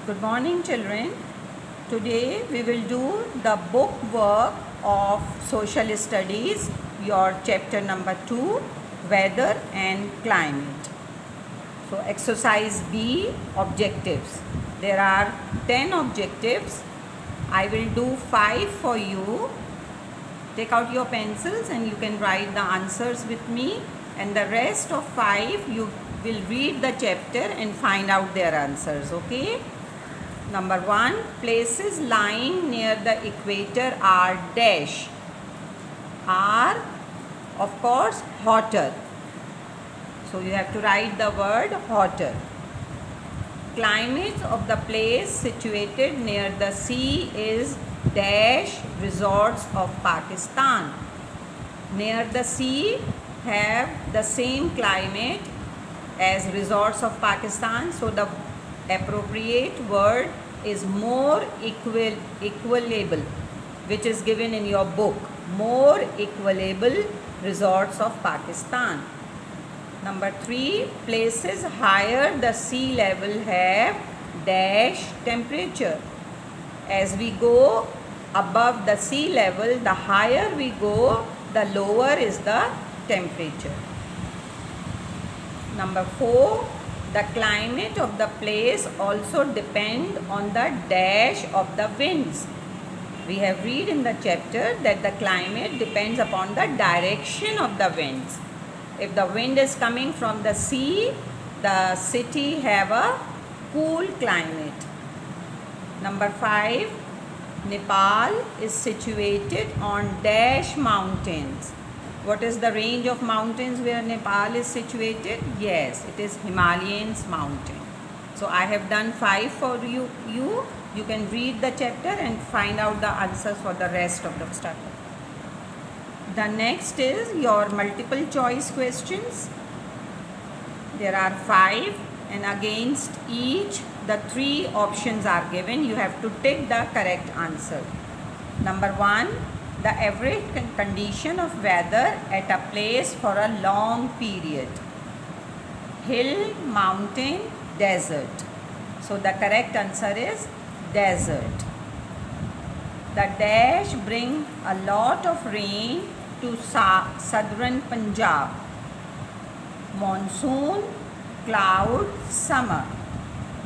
Good morning, children. Today we will do the book work of Social Studies, your chapter number 2, Weather and Climate. So, exercise B, objectives. There are 10 objectives. I will do 5 for you. Take out your pencils and you can write the answers with me, and the rest of 5 you will read the chapter and find out their answers, okay? Number 1, places lying near the equator are dash. Are, of course, hotter. So you have to write the word hotter. Climate of the place situated near the sea is dash resorts of Pakistan. Near the sea have the same climate as resorts of Pakistan. So the appropriate word is more equable, which is given in your book. More equable resorts of Pakistan. Number 3, places higher the sea level have dash temperature. As we go above the sea level, the higher we go, the lower is the temperature. Number 4, the climate of the place also depend on the dash of the winds. We have read in the chapter that the climate depends upon the direction of the winds. If the wind is coming from the sea, the city have a cool climate. Number 5, Nepal is situated on dash mountains. What is the range of mountains where Nepal is situated? Yes, it is Himalayan mountain. So I have done 5 for you. You can read the chapter and find out the answers for the rest of the study. The next is your multiple choice questions. There are 5, and against each the 3 options are given. You have to take the correct answer. Number 1, the average condition of weather at a place for a long period. Hill, mountain, desert. So the correct answer is desert. The dash bring a lot of rain to southern Punjab. Monsoon, cloud, summer.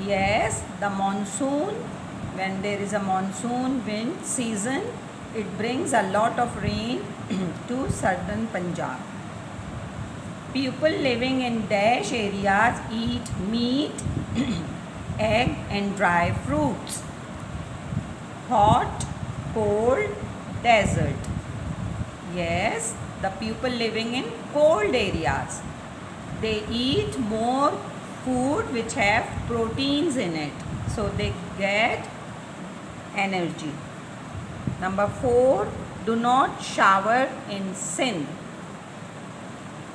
Yes, the monsoon, when there is a monsoon wind season, it brings a lot of rain to southern Punjab. People living in dash areas eat meat, egg and dry fruits. Hot, cold, desert. Yes, the people living in cold areas, they eat more food which have proteins in it, so they get energy. Number 4, do not shower in Sindh.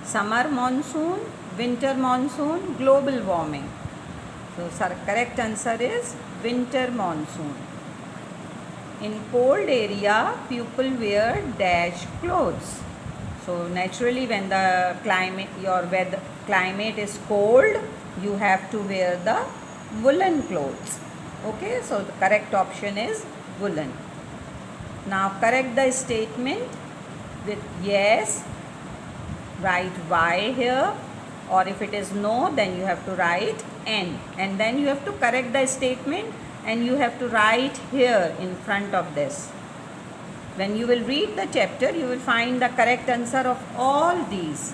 Summer monsoon, winter monsoon, global warming. So correct answer is winter monsoon. In cold area, people wear dash clothes. So naturally, when the climate is cold, you have to wear the woolen clothes. Okay, so the correct option is woolen. Now correct the statement with yes, write Y here, or if it is no, then you have to write N, and then you have to correct the statement and you have to write here in front of this. When you will read the chapter, you will find the correct answer of all these.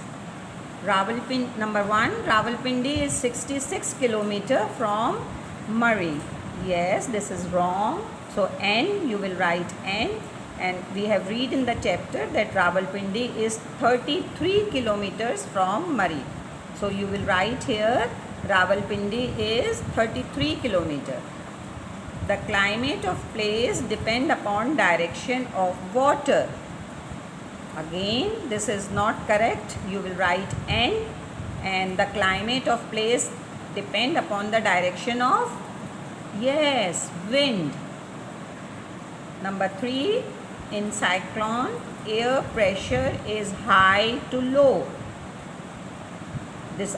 Number 1, Rawalpindi is 66 km from Murray. Yes, this is wrong. So N, you will write N, and we have read in the chapter that Rawalpindi is 33 kilometers from Murray. So you will write here Rawalpindi is 33 kilometers. The climate of place depend upon direction of water. Again, this is not correct. You will write N, and the climate of place depend upon the direction of, yes, wind. Number 3, in cyclone, air pressure is high to low. This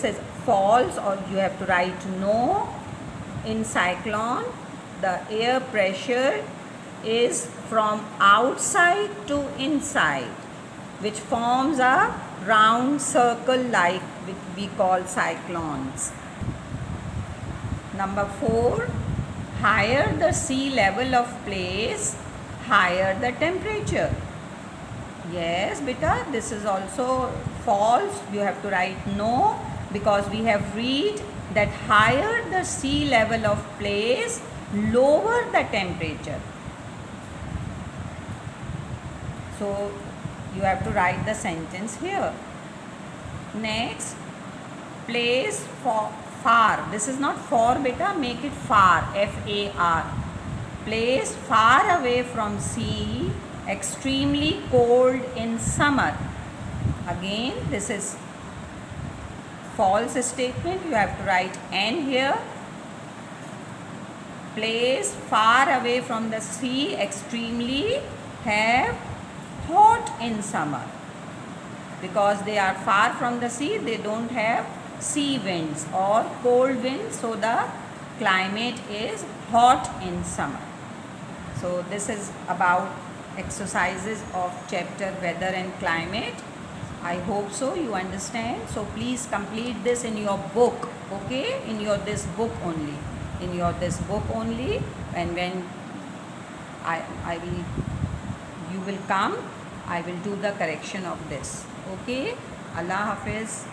is false, or you have to write no. in cyclone, the air pressure is from outside to inside, which forms a round circle like which we call cyclones. Number 4, higher the sea level of place, higher the temperature. Yes, beta, this is also false. You have to write no, because we have read that higher the sea level of place, lower the temperature. So you have to write the sentence here. Next, place for far. This is not for, beta, make it far, F-A-R. Place far away from sea, extremely cold in summer. Again, this is false statement. You have to write N here. Place far away from the sea, extremely have hot in summer. Because they are far from the sea, they don't have sea winds or cold winds, so the climate is hot in summer. So this is about exercises of chapter weather and climate. I hope so you understand. So please complete this in your book, okay, in your this book only, and when I will, you will come, I will do the correction of this. Okay, Allah Hafiz.